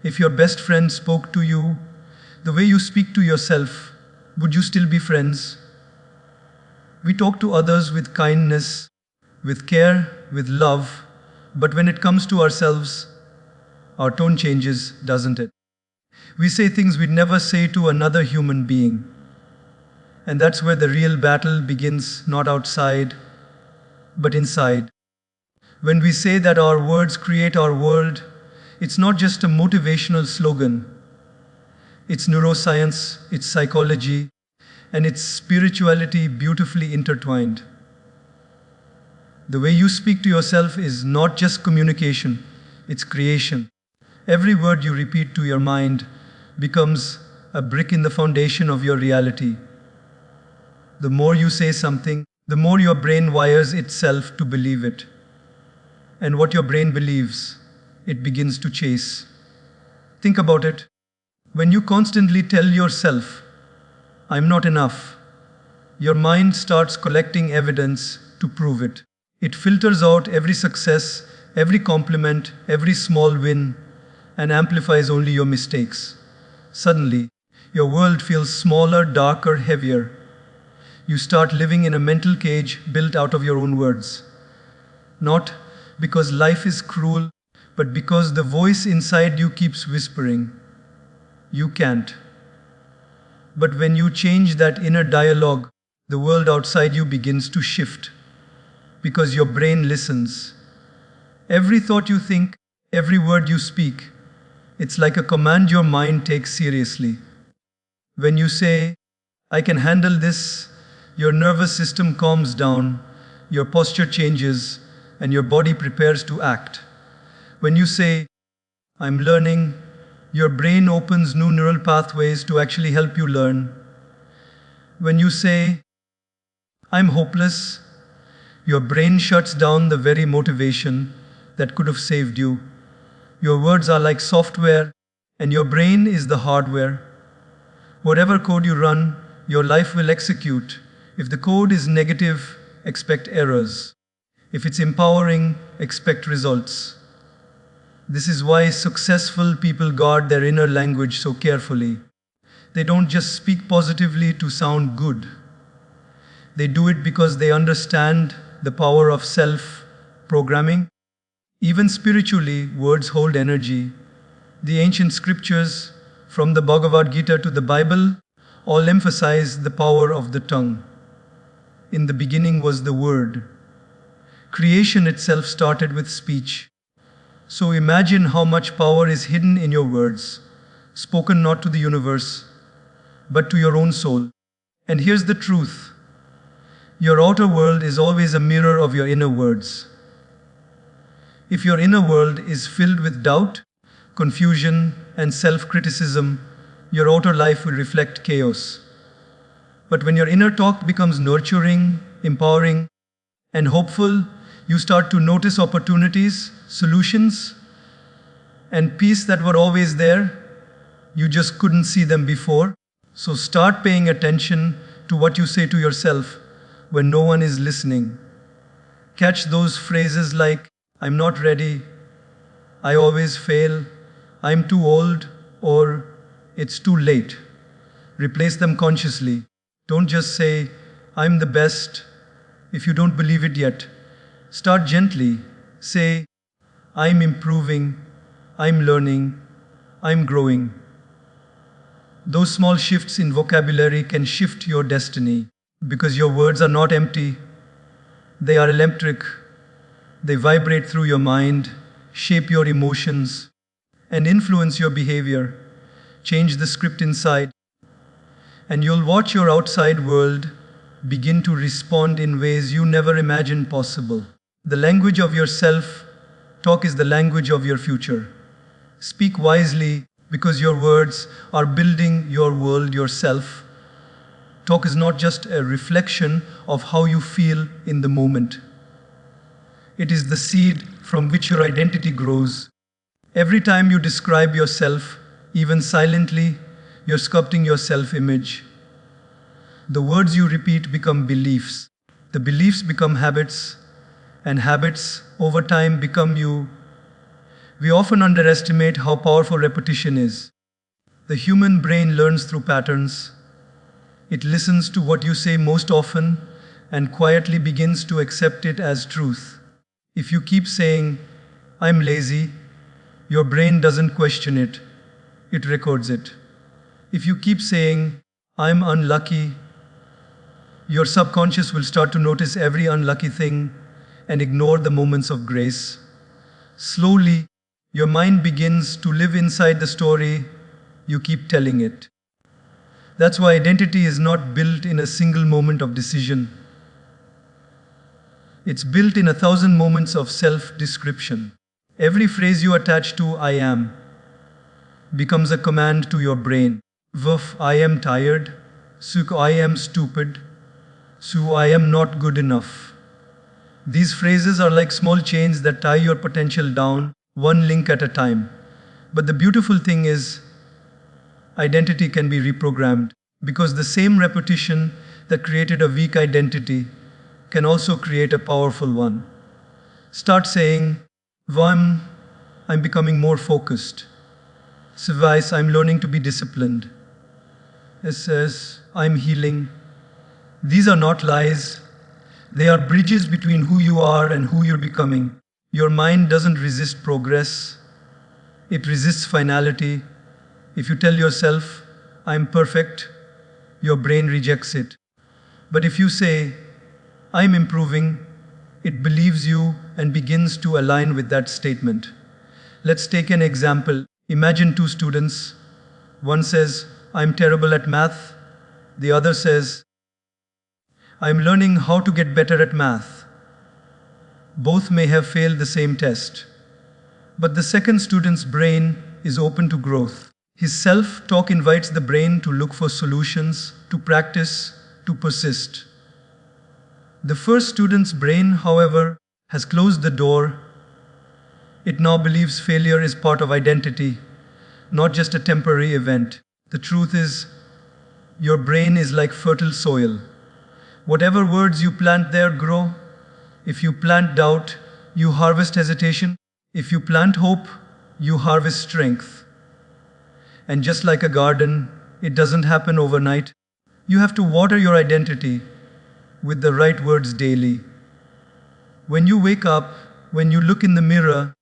If your best friend spoke to you the way you speak to yourself, would you still be friends? We talk to others with kindness, with care, with love, but when it comes to ourselves, our tone changes, doesn't it? We say things we'd never say to another human being. And that's where the real battle begins, not outside, but inside. When we say that our words create our world, it's not just a motivational slogan. It's neuroscience, it's psychology, and it's spirituality beautifully intertwined. The way you speak to yourself is not just communication, it's creation. Every word you repeat to your mind becomes a brick in the foundation of your reality. The more you say something, the more your brain wires itself to believe it. And what your brain believes, it begins to chase. Think about it. When you constantly tell yourself, "I'm not enough," your mind starts collecting evidence to prove it. It filters out every success, every compliment, every small win, and amplifies only your mistakes. Suddenly, your world feels smaller, darker, heavier. You start living in a mental cage built out of your own words. Not because life is cruel, but because the voice inside you keeps whispering, "You can't." But when you change that inner dialogue, the world outside you begins to shift, because your brain listens. Every thought you think, every word you speak, it's like a command your mind takes seriously. When you say, "I can handle this," your nervous system calms down, your posture changes, and your body prepares to act. When you say, "I'm learning," your brain opens new neural pathways to actually help you learn. When you say, "I'm hopeless," your brain shuts down the very motivation that could have saved you. Your words are like software, and your brain is the hardware. Whatever code you run, your life will execute. If the code is negative, expect errors. If it's empowering, expect results. This is why successful people guard their inner language so carefully. They don't just speak positively to sound good. They do it because they understand the power of self-programming. Even spiritually, words hold energy. The ancient scriptures, from the Bhagavad Gita to the Bible, all emphasize the power of the tongue. In the beginning was the Word. Creation itself started with speech. So imagine how much power is hidden in your words, spoken not to the universe, but to your own soul. And here's the truth. Your outer world is always a mirror of your inner words. If your inner world is filled with doubt, confusion, and self-criticism, your outer life will reflect chaos. But when your inner talk becomes nurturing, empowering, and hopeful, you start to notice opportunities, solutions, and peace that were always there. You just couldn't see them before. So start paying attention to what you say to yourself when no one is listening. Catch those phrases like, "I'm not ready," "I always fail," "I'm too old," or "it's too late." Replace them consciously. Don't just say, "I'm the best," if you don't believe it yet. Start gently. Say, "I'm improving, I'm learning, I'm growing." Those small shifts in vocabulary can shift your destiny, because your words are not empty. They are electric. They vibrate through your mind, shape your emotions, and influence your behavior. Change the script inside, and you'll watch your outside world begin to respond in ways you never imagined possible. The language of your self-talk is the language of your future. Speak wisely, because your words are building your world yourself. Talk is not just a reflection of how you feel in the moment. It is the seed from which your identity grows. Every time you describe yourself, even silently, you're sculpting your self-image. The words you repeat become beliefs. The beliefs become habits, and habits over time become you. We often underestimate how powerful repetition is. The human brain learns through patterns. It listens to what you say most often and quietly begins to accept it as truth. If you keep saying, "I'm lazy," your brain doesn't question it, it records it. If you keep saying, "I'm unlucky," your subconscious will start to notice every unlucky thing and ignore the moments of grace. Slowly, your mind begins to live inside the story you keep telling it. That's why identity is not built in a single moment of decision. It's built in 1,000 moments of self-description. Every phrase you attach to "I am" becomes a command to your brain. Woof, I am tired. Suk, I am stupid. Su, I am not good enough. These phrases are like small chains that tie your potential down, one link at a time. But the beautiful thing is, identity can be reprogrammed, because the same repetition that created a weak identity can also create a powerful one. Start saying, "One, I'm becoming more focused." Svice, I'm learning to be disciplined. SS, I'm healing. These are not lies. They are bridges between who you are and who you're becoming. Your mind doesn't resist progress. It resists finality. If you tell yourself, "I'm perfect," your brain rejects it. But if you say, "I'm improving," it believes you and begins to align with that statement. Let's take an example. Imagine two students. One says, "I'm terrible at math." The other says, "I'm learning how to get better at math." Both may have failed the same test. But the second student's brain is open to growth. His self-talk invites the brain to look for solutions, to practice, to persist. The first student's brain, however, has closed the door. It now believes failure is part of identity, not just a temporary event. The truth is, your brain is like fertile soil. Whatever words you plant there grow. If you plant doubt, you harvest hesitation. If you plant hope, you harvest strength. And just like a garden, it doesn't happen overnight. You have to water your identity with the right words daily. When you wake up, when you look in the mirror,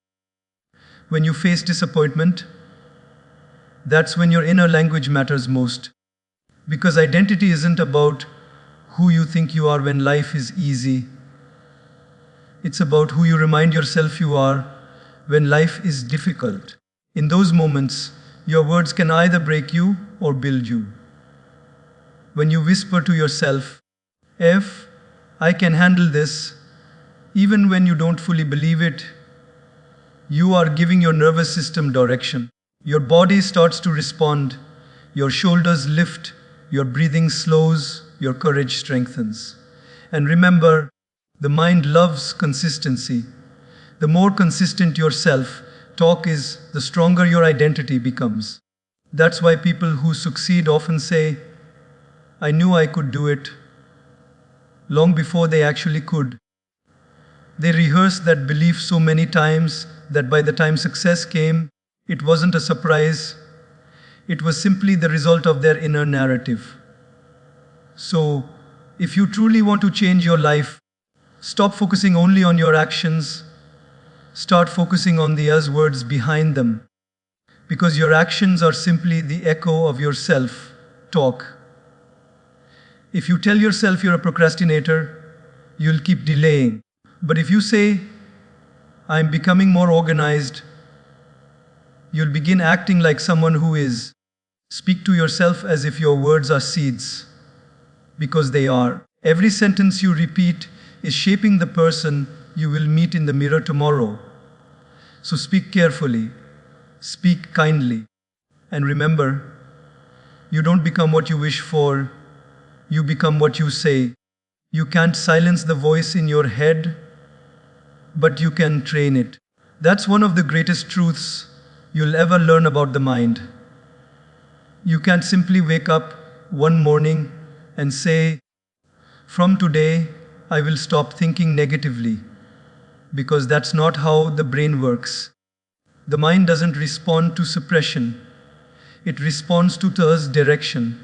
when you face disappointment, that's when your inner language matters most. Because identity isn't about who you think you are when life is easy. It's about who you remind yourself you are when life is difficult. In those moments, your words can either break you or build you. When you whisper to yourself, "If I can handle this," even when you don't fully believe it, you are giving your nervous system direction. Your body starts to respond, your shoulders lift, your breathing slows, your courage strengthens. And remember, the mind loves consistency. The more consistent your self-talk is, the stronger your identity becomes. That's why people who succeed often say, "I knew I could do it," long before they actually could. They rehearsed that belief so many times that by the time success came, it wasn't a surprise. It was simply the result of their inner narrative. So, if you truly want to change your life, stop focusing only on your actions. Start focusing on the us words behind them. Because your actions are simply the echo of your self-talk. If you tell yourself you're a procrastinator, you'll keep delaying. But if you say, "I'm becoming more organized," you'll begin acting like someone who is. Speak to yourself as if your words are seeds. Because they are. Every sentence you repeat is shaping the person you will meet in the mirror tomorrow. So speak carefully. Speak kindly. And remember, you don't become what you wish for. You become what you say. You can't silence the voice in your head, but you can train it. That's one of the greatest truths you'll ever learn about the mind. You can't simply wake up one morning and say, "From today, I will stop thinking negatively," because that's not how the brain works. The mind doesn't respond to suppression, it responds to thirst direction.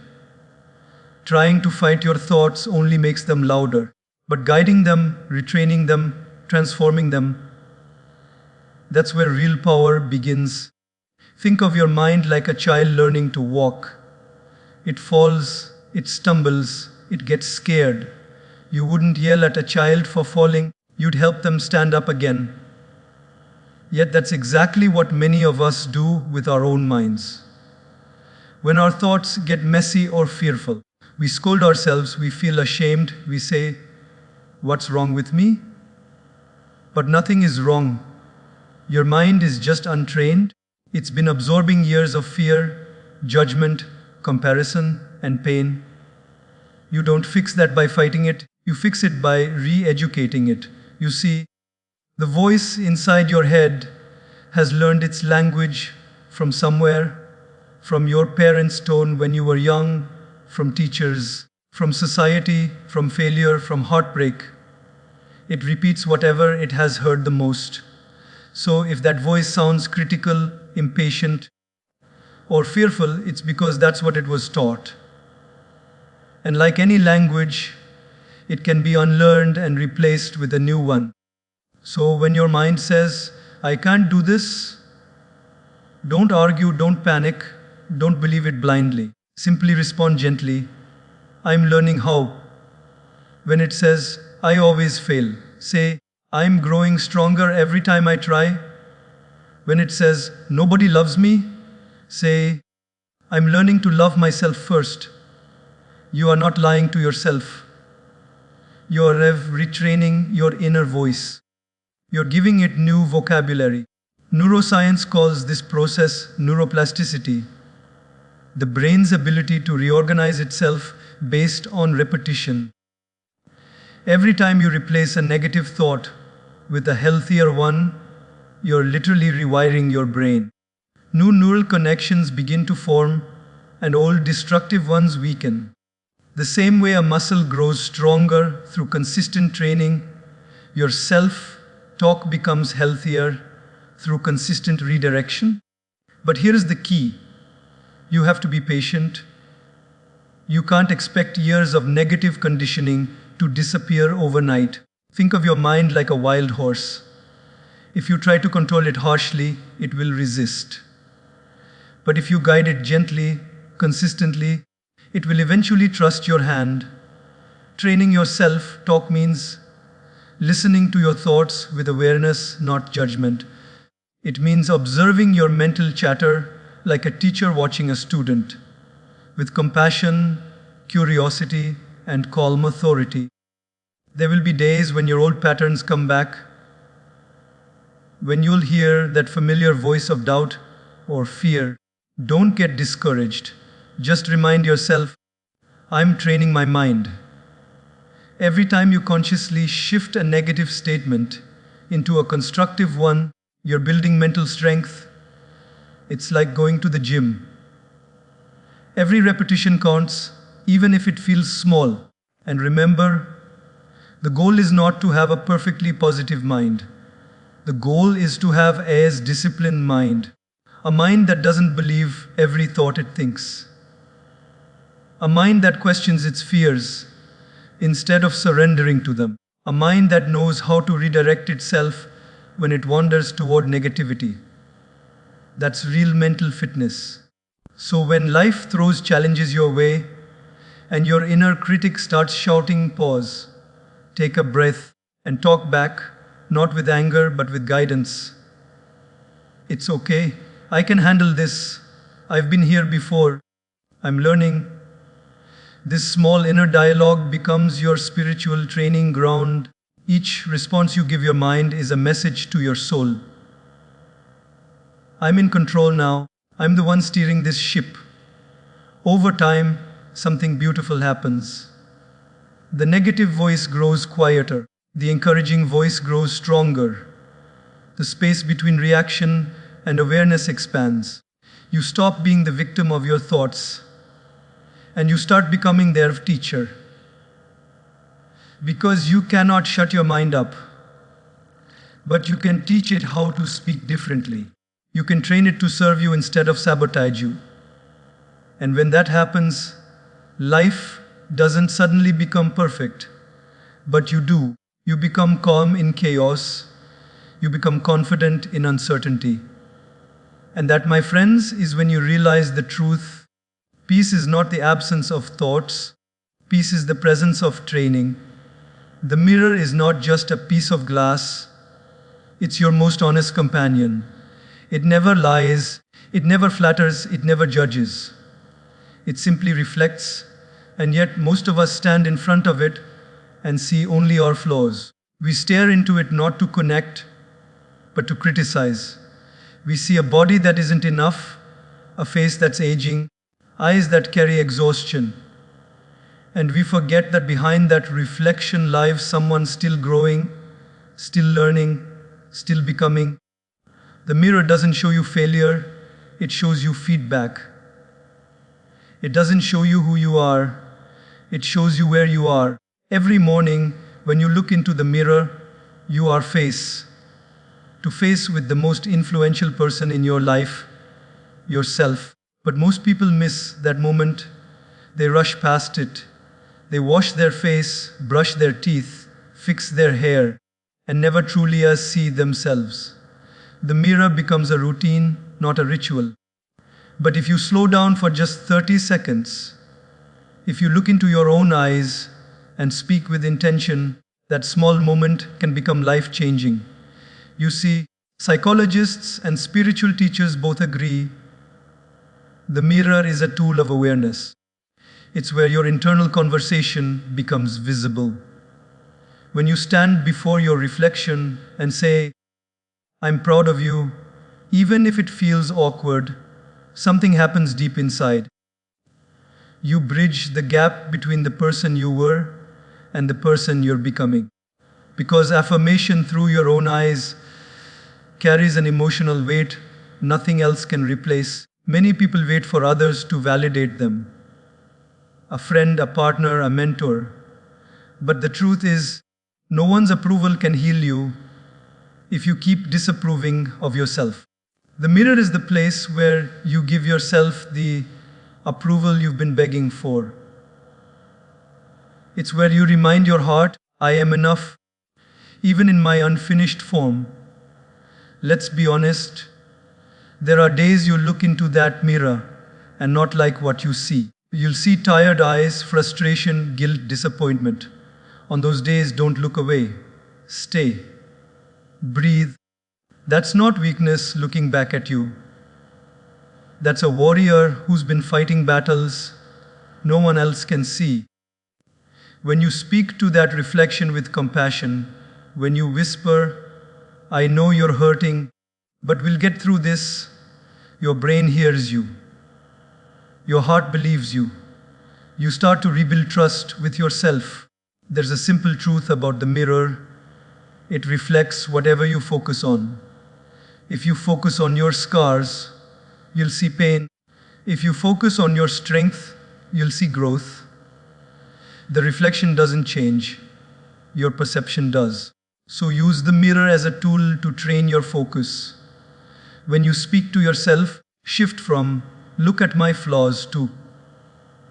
Trying to fight your thoughts only makes them louder, but guiding them, retraining them, transforming them, that's where real power begins. Think of your mind like a child learning to walk. It falls, it stumbles, it gets scared. You wouldn't yell at a child for falling, you'd help them stand up again. Yet that's exactly what many of us do with our own minds. When our thoughts get messy or fearful, we scold ourselves, we feel ashamed, we say, "What's wrong with me?" But nothing is wrong. Your mind is just untrained. It's been absorbing years of fear, judgment, comparison, and pain. You don't fix that by fighting it, you fix it by re-educating it. You see, the voice inside your head has learned its language from somewhere, from your parents' tone when you were young, from teachers, from society, from failure, from heartbreak. It repeats whatever it has heard the most. So if that voice sounds critical, impatient, or fearful, it's because that's what it was taught. And like any language, it can be unlearned and replaced with a new one. So when your mind says, "I can't do this," don't argue, don't panic, don't believe it blindly. Simply respond gently, "I'm learning how." When it says, "I always fail," say, "I'm growing stronger every time I try." When it says, "Nobody loves me," say, "I'm learning to love myself first." You are not lying to yourself. You are retraining your inner voice. You're giving it new vocabulary. Neuroscience calls this process neuroplasticity, the brain's ability to reorganize itself based on repetition. Every time you replace a negative thought with a healthier one, you're literally rewiring your brain. New neural connections begin to form, and old destructive ones weaken. The same way a muscle grows stronger through consistent training, your self-talk becomes healthier through consistent redirection. But here's the key. You have to be patient. You can't expect years of negative conditioning to disappear overnight. Think of your mind like a wild horse. If you try to control it harshly, it will resist. But if you guide it gently, consistently, it will eventually trust your hand. Training your self-talk means listening to your thoughts with awareness, not judgment. It means observing your mental chatter like a teacher watching a student, with compassion, curiosity, and calm authority. There will be days when your old patterns come back, when you'll hear that familiar voice of doubt or fear. Don't get discouraged. Just remind yourself, "I'm training my mind." Every time you consciously shift a negative statement into a constructive one, you're building mental strength. It's like going to the gym. Every repetition counts, even if it feels small. And remember, the goal is not to have a perfectly positive mind. The goal is to have a disciplined mind. A mind that doesn't believe every thought it thinks. A mind that questions its fears instead of surrendering to them. A mind that knows how to redirect itself when it wanders toward negativity. That's real mental fitness. So when life throws challenges your way and your inner critic starts shouting, pause, take a breath, and talk back, not with anger but with guidance. It's okay. I can handle this. I've been here before. I'm learning. This small inner dialogue becomes your spiritual training ground. Each response you give your mind is a message to your soul. I'm in control now. I'm the one steering this ship. Over time, something beautiful happens. The negative voice grows quieter. The encouraging voice grows stronger. The space between reaction and awareness expands. You stop being the victim of your thoughts, and you start becoming their teacher. Because you cannot shut your mind up, but you can teach it how to speak differently. You can train it to serve you instead of sabotage you. And when that happens, life doesn't suddenly become perfect, but you do. You become calm in chaos. You become confident in uncertainty. And that, my friends, is when you realize the truth. Peace is not the absence of thoughts. Peace is the presence of training. The mirror is not just a piece of glass. It's your most honest companion. It never lies. It never flatters. It never judges. It simply reflects. And yet most of us stand in front of it and see only our flaws. We stare into it not to connect, but to criticize. We see a body that isn't enough, a face that's aging, eyes that carry exhaustion. And we forget that behind that reflection lies someone still growing, still learning, still becoming. The mirror doesn't show you failure, it shows you feedback. It doesn't show you who you are, it shows you where you are. Every morning, when you look into the mirror, you are face to face with the most influential person in your life, yourself. But most people miss that moment. They rush past it. They wash their face, brush their teeth, fix their hair, and never truly see themselves. The mirror becomes a routine, not a ritual. But if you slow down for just 30 seconds, if you look into your own eyes and speak with intention, that small moment can become life-changing. You see, psychologists and spiritual teachers both agree the mirror is a tool of awareness. It's where your internal conversation becomes visible. When you stand before your reflection and say, "I'm proud of you," even if it feels awkward, something happens deep inside. You bridge the gap between the person you were and the person you're becoming. Because affirmation through your own eyes carries an emotional weight nothing else can replace. Many people wait for others to validate them. A friend, a partner, a mentor. But the truth is, no one's approval can heal you if you keep disapproving of yourself. The mirror is the place where you give yourself the approval you've been begging for. It's where you remind your heart, "I am enough, even in my unfinished form." Let's be honest, there are days you look into that mirror and not like what you see. You'll see tired eyes, frustration, guilt, disappointment. On those days, don't look away. Stay. Breathe. That's not weakness looking back at you. That's a warrior who's been fighting battles no one else can see. When you speak to that reflection with compassion, when you whisper, "I know you're hurting, but we'll get through this," your brain hears you. Your heart believes you. You start to rebuild trust with yourself. There's a simple truth about the mirror. It reflects whatever you focus on. If you focus on your scars, you'll see pain. If you focus on your strength, you'll see growth. The reflection doesn't change. Your perception does. So use the mirror as a tool to train your focus. When you speak to yourself, shift from "look at my flaws" to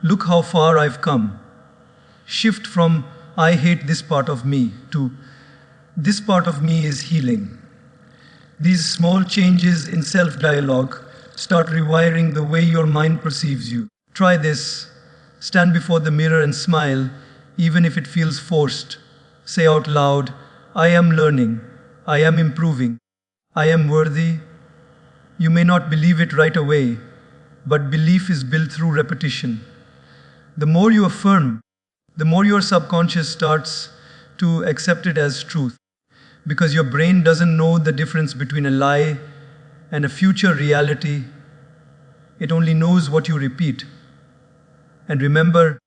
"look how far I've come." Shift from "I hate this part of me" to "this part of me is healing." These small changes in self-dialogue start rewiring the way your mind perceives you. Try this. Stand before the mirror and smile, even if it feels forced. Say out loud, "I am learning. I am improving. I am worthy." You may not believe it right away, but belief is built through repetition. The more you affirm, the more your subconscious starts to accept it as truth. Because your brain doesn't know the difference between a lie and a future reality. It only knows what you repeat. And remember,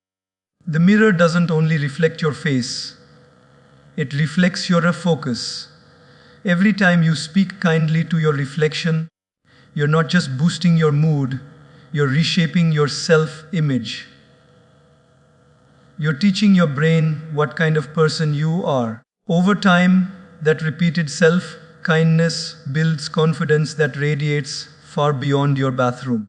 the mirror doesn't only reflect your face, it reflects your focus. Every time you speak kindly to your reflection, you're not just boosting your mood, you're reshaping your self-image. You're teaching your brain what kind of person you are. Over time, that repeated self kindness builds confidence that radiates far beyond your bathroom.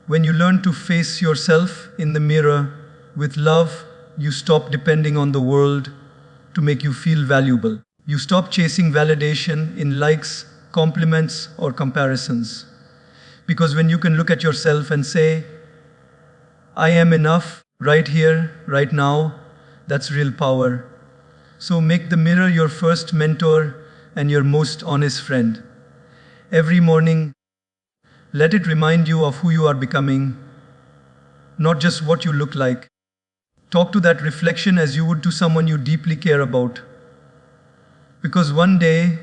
When you learn to face yourself in the mirror with love, you stop depending on the world to make you feel valuable. You stop chasing validation in likes, compliments, or comparisons. Because when you can look at yourself and say, I am enough right here, right now, that's real power. So make the mirror your first mentor and your most honest friend. Every morning, let it remind you of who you are becoming, not just what you look like. Talk to that reflection as you would to someone you deeply care about. Because one day,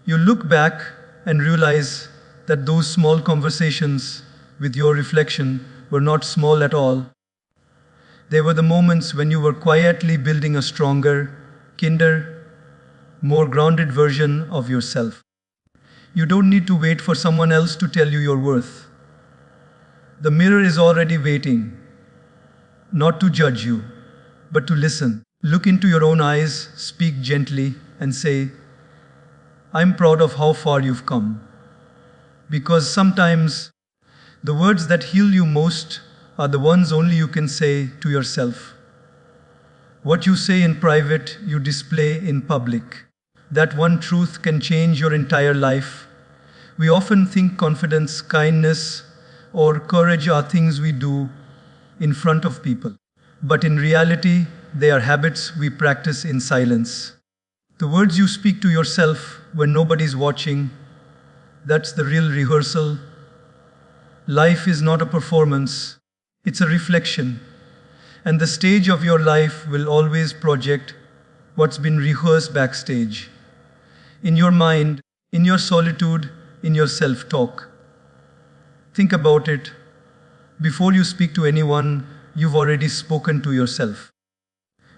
you look back and realize that those small conversations with your reflection were not small at all. They were the moments when you were quietly building a stronger, kinder, more grounded version of yourself. You don't need to wait for someone else to tell you your worth. The mirror is already waiting, not to judge you, but to listen. Look into your own eyes, speak gently, and say, I'm proud of how far you've come. Because sometimes the words that heal you most are the ones only you can say to yourself. What you say in private, you display in public. That one truth can change your entire life. We often think confidence, kindness, or courage are things we do in front of people. But in reality, they are habits we practice in silence. The words you speak to yourself when nobody's watching, that's the real rehearsal. Life is not a performance, it's a reflection. And the stage of your life will always project what's been rehearsed backstage. In your mind, in your solitude, in your self-talk. Think about it. Before you speak to anyone, you've already spoken to yourself.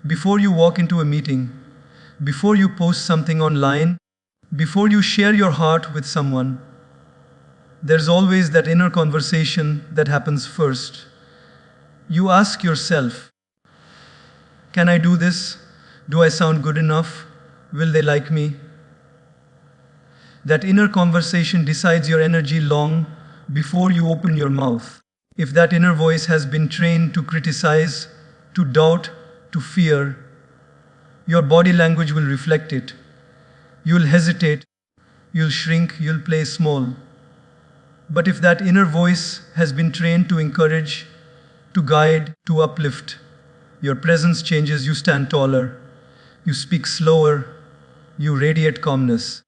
Before you walk into a meeting, before you post something online, before you share your heart with someone, there's always that inner conversation that happens first. You ask yourself, can I do this? Do I sound good enough? Will they like me? That inner conversation decides your energy long before you open your mouth. If that inner voice has been trained to criticize, to doubt, to fear, your body language will reflect it. You'll hesitate, you'll shrink, you'll play small. But if that inner voice has been trained to encourage, to guide, to uplift, your presence changes, you stand taller, you speak slower, you radiate calmness.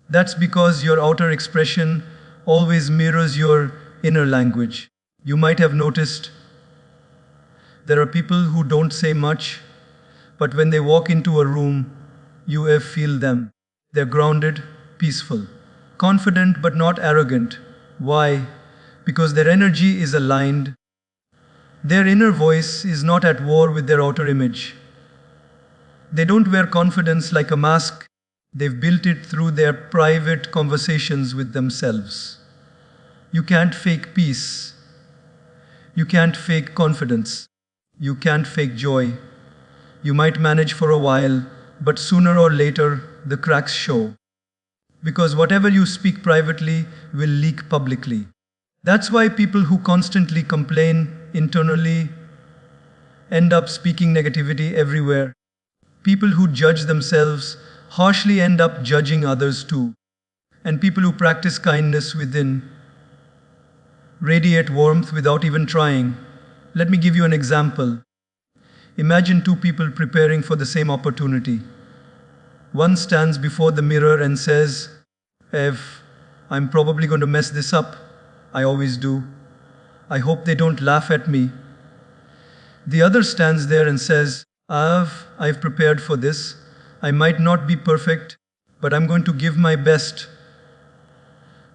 That's because your outer expression always mirrors your inner language. You might have noticed there are people who don't say much, but when they walk into a room, you feel them. They're grounded, peaceful, confident but not arrogant. Why? Because their energy is aligned. Their inner voice is not at war with their outer image. They don't wear confidence like a mask. They've built it through their private conversations with themselves. You can't fake peace. You can't fake confidence. You can't fake joy. You might manage for a while, but sooner or later, the cracks show. Because whatever you speak privately will leak publicly. That's why people who constantly complain internally end up speaking negativity everywhere. People who judge themselves harshly end up judging others too. And people who practice kindness within radiate warmth without even trying. Let me give you an example. Imagine two people preparing for the same opportunity. One stands before the mirror and says, I'm probably going to mess this up. I always do. I hope they don't laugh at me. The other stands there and says, I've prepared for this. I might not be perfect, but I'm going to give my best.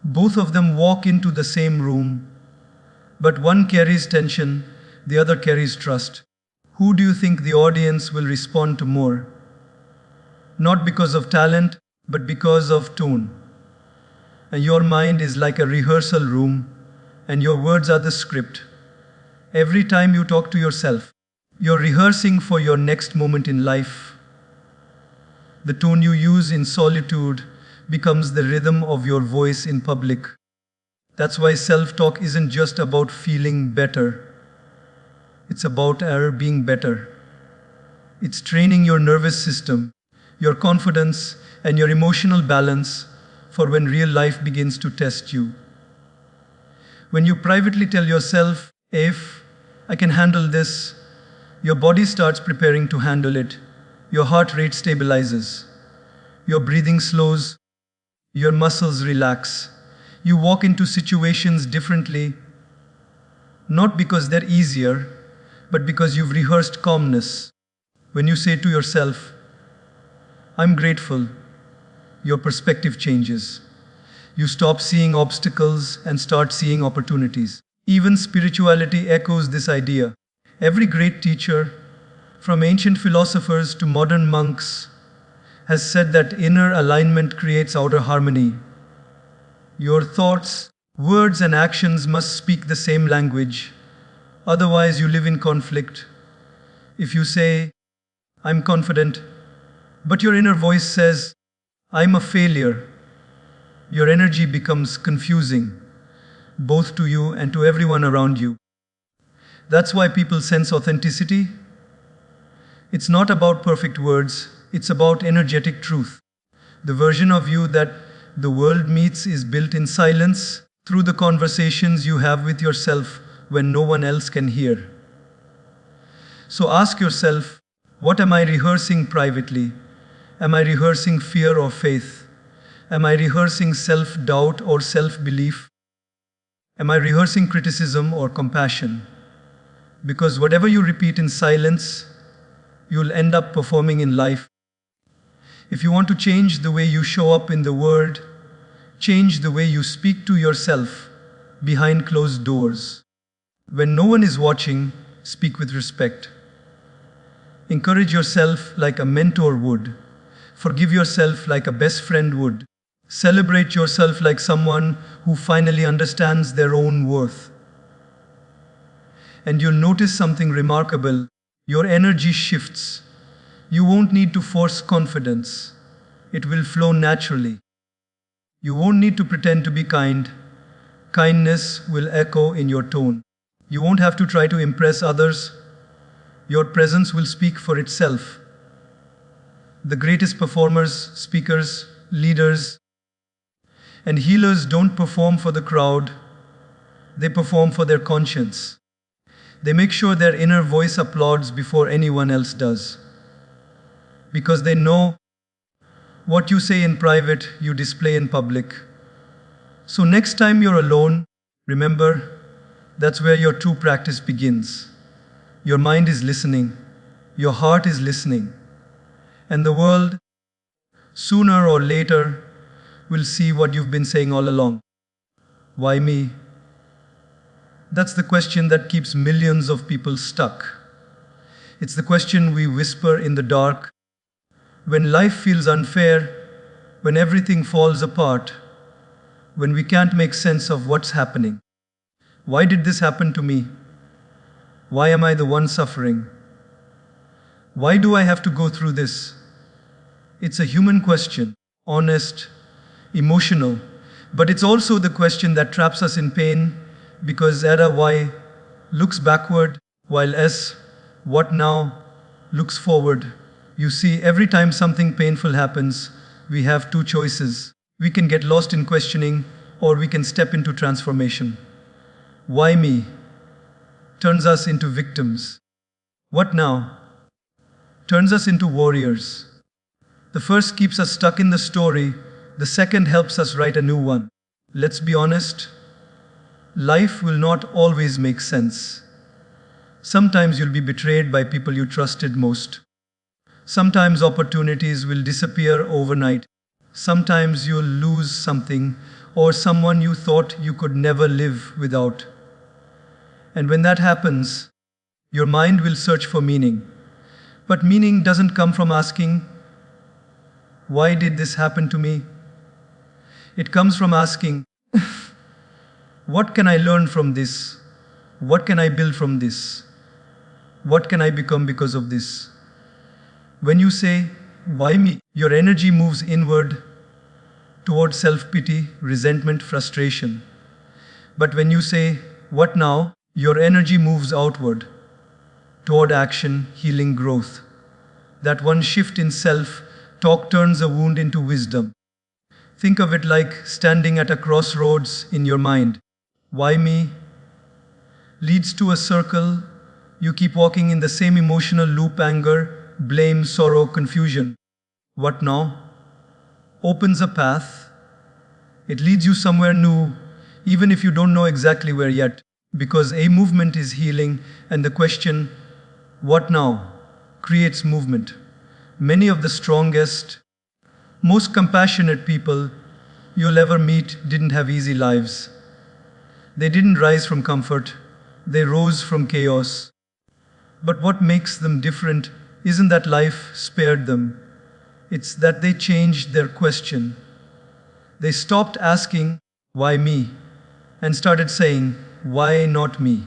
Both of them walk into the same room, but one carries tension, the other carries trust. Who do you think the audience will respond to more? Not because of talent, but because of tone. And your mind is like a rehearsal room, and your words are the script. Every time you talk to yourself, you're rehearsing for your next moment in life. The tone you use in solitude, becomes the rhythm of your voice in public. That's why self-talk isn't just about feeling better. It's about our being better. It's training your nervous system, your confidence, and your emotional balance for when real life begins to test you. When you privately tell yourself, if I can handle this, your body starts preparing to handle it. Your heart rate stabilizes. Your breathing slows. Your muscles relax. You walk into situations differently, not because they're easier, but because you've rehearsed calmness. When you say to yourself, I'm grateful, your perspective changes. You stop seeing obstacles and start seeing opportunities. Even spirituality echoes this idea. Every great teacher, from ancient philosophers to modern monks, has said that inner alignment creates outer harmony. Your thoughts, words, and actions must speak the same language. Otherwise, you live in conflict. If you say, I'm confident, but your inner voice says, I'm a failure, your energy becomes confusing, both to you and to everyone around you. That's why people sense authenticity. It's not about perfect words, it's about energetic truth. The version of you that the world meets is built in silence through the conversations you have with yourself when no one else can hear. So ask yourself, what am I rehearsing privately? Am I rehearsing fear or faith? Am I rehearsing self-doubt or self-belief? Am I rehearsing criticism or compassion? Because whatever you repeat in silence, you'll end up performing in life. If you want to change the way you show up in the world, change the way you speak to yourself behind closed doors. When no one is watching, speak with respect. Encourage yourself like a mentor would. Forgive yourself like a best friend would. Celebrate yourself like someone who finally understands their own worth. And you'll notice something remarkable. Your energy shifts. You won't need to force confidence. It will flow naturally. You won't need to pretend to be kind. Kindness will echo in your tone. You won't have to try to impress others. Your presence will speak for itself. The greatest performers, speakers, leaders, and healers don't perform for the crowd. They perform for their conscience. They make sure their inner voice applauds before anyone else does. Because they know what you say in private, you display in public. So next time you're alone, remember, that's where your true practice begins. Your mind is listening. Your heart is listening. And the world, sooner or later, will see what you've been saying all along. Why me? That's the question that keeps millions of people stuck. It's the question we whisper in the dark. When life feels unfair, when everything falls apart, when we can't make sense of what's happening. Why did this happen to me? Why am I the one suffering? Why do I have to go through this? It's a human question, honest, emotional, but it's also the question that traps us in pain because Era Y looks backward while S, what now, looks forward. You see, every time something painful happens, we have two choices. We can get lost in questioning or we can step into transformation. Why me? Turns us into victims. What now? Turns us into warriors. The first keeps us stuck in the story, the second helps us write a new one. Let's be honest, life will not always make sense. Sometimes you'll be betrayed by people you trusted most. Sometimes opportunities will disappear overnight. Sometimes you'll lose something or someone you thought you could never live without. And when that happens, your mind will search for meaning. But meaning doesn't come from asking, why did this happen to me? It comes from asking, what can I learn from this? What can I build from this? What can I become because of this? When you say, why me? Your energy moves inward. toward self-pity, resentment, frustration. But when you say, what now? Your energy moves outward, toward action, healing, growth. That one shift in self-talk turns a wound into wisdom. Think of it like standing at a crossroads in your mind. Why me? Leads to a circle. You keep walking in the same emotional loop: anger, blame, sorrow, confusion. What now? Opens a path. It leads you somewhere new, even if you don't know exactly where yet, because a movement is healing, and the question, what now, creates movement. Many of the strongest, most compassionate people you'll ever meet didn't have easy lives. They didn't rise from comfort, they rose from chaos. But what makes them different isn't that life spared them, it's that they changed their question. They stopped asking, why me? And started saying, why not me?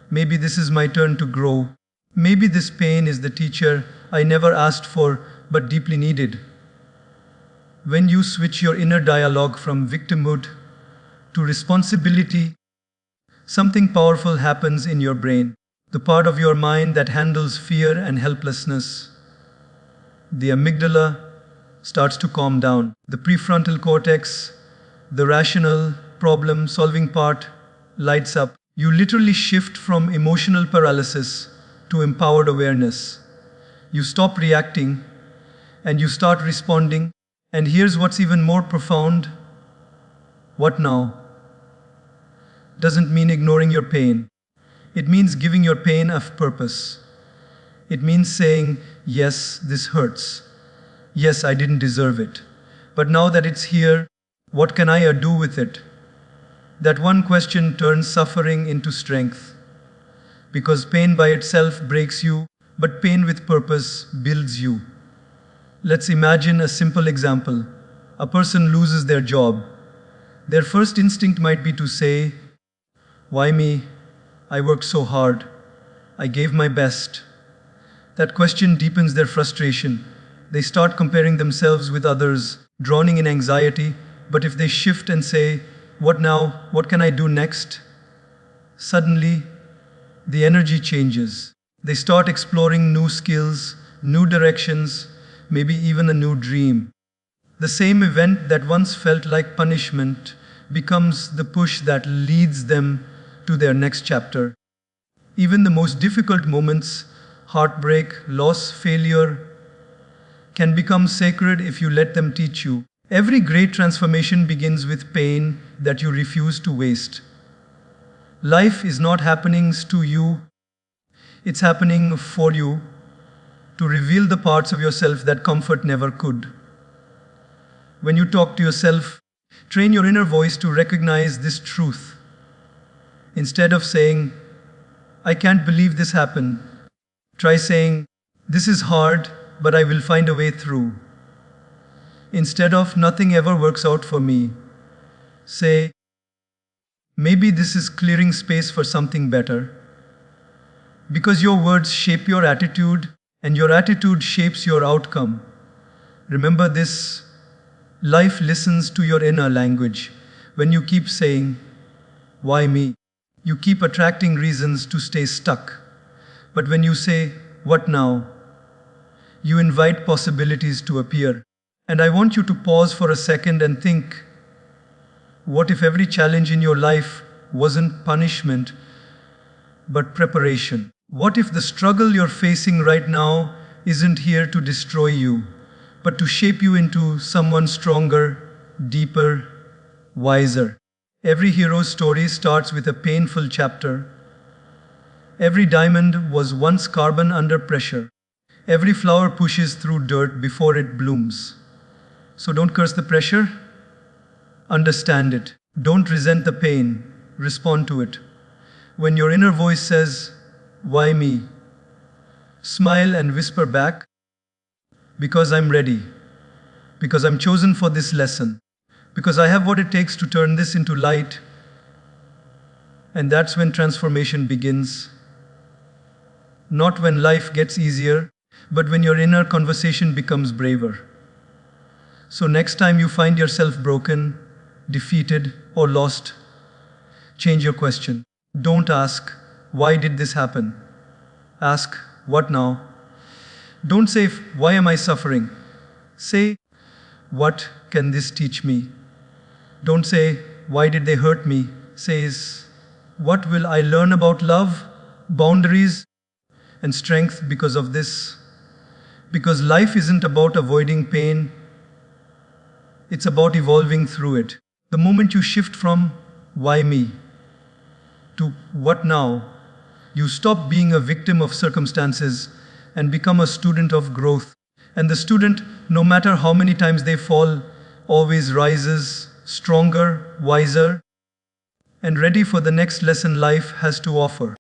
Maybe this is my turn to grow. Maybe this pain is the teacher I never asked for but deeply needed. When you switch your inner dialogue from victimhood to responsibility, something powerful happens in your brain, the part of your mind that handles fear and helplessness. The amygdala starts to calm down. The prefrontal cortex, the rational, problem-solving part, lights up. You literally shift from emotional paralysis to empowered awareness. You stop reacting and you start responding. And here's what's even more profound. What now? Doesn't mean ignoring your pain. It means giving your pain a purpose. It means saying, yes, this hurts. Yes, I didn't deserve it. But now that it's here, what can I do with it? That one question turns suffering into strength. Because pain by itself breaks you, but pain with purpose builds you. Let's imagine a simple example. A person loses their job. Their first instinct might be to say, why me? I worked so hard. I gave my best. That question deepens their frustration. They start comparing themselves with others, drowning in anxiety. But if they shift and say, what now? What can I do next? Suddenly, the energy changes. They start exploring new skills, new directions, maybe even a new dream. The same event that once felt like punishment becomes the push that leads them to their next chapter. Even the most difficult moments, heartbreak, loss, failure, can become sacred if you let them teach you. Every great transformation begins with pain that you refuse to waste. Life is not happening to you, it's happening for you, to reveal the parts of yourself that comfort never could. When you talk to yourself, train your inner voice to recognize this truth. Instead of saying, I can't believe this happened, try saying, this is hard, but I will find a way through. Instead of nothing ever works out for me, say, maybe this is clearing space for something better. Because your words shape your attitude, and your attitude shapes your outcome. Remember this, life listens to your inner language. When you keep saying, why me? You keep attracting reasons to stay stuck. But when you say, what now? You invite possibilities to appear. And I want you to pause for a second and think, what if every challenge in your life wasn't punishment, but preparation? What if the struggle you're facing right now isn't here to destroy you, but to shape you into someone stronger, deeper, wiser? Every hero's story starts with a painful chapter. Every diamond was once carbon under pressure. Every flower pushes through dirt before it blooms. So don't curse the pressure. Understand it. Don't resent the pain. Respond to it. When your inner voice says, why me? Smile and whisper back, because I'm ready. Because I'm chosen for this lesson. Because I have what it takes to turn this into light. And that's when transformation begins. Not when life gets easier, but when your inner conversation becomes braver. So next time you find yourself broken, defeated, or lost, change your question. Don't ask, why did this happen? Ask, what now? Don't say, why am I suffering? Say, what can this teach me? Don't say, why did they hurt me? Say, what will I learn about love, boundaries, and strength because of this? Because life isn't about avoiding pain, it's about evolving through it. The moment you shift from, why me, to what now, you stop being a victim of circumstances and become a student of growth. And the student, no matter how many times they fall, always rises, stronger, wiser, and ready for the next lesson life has to offer.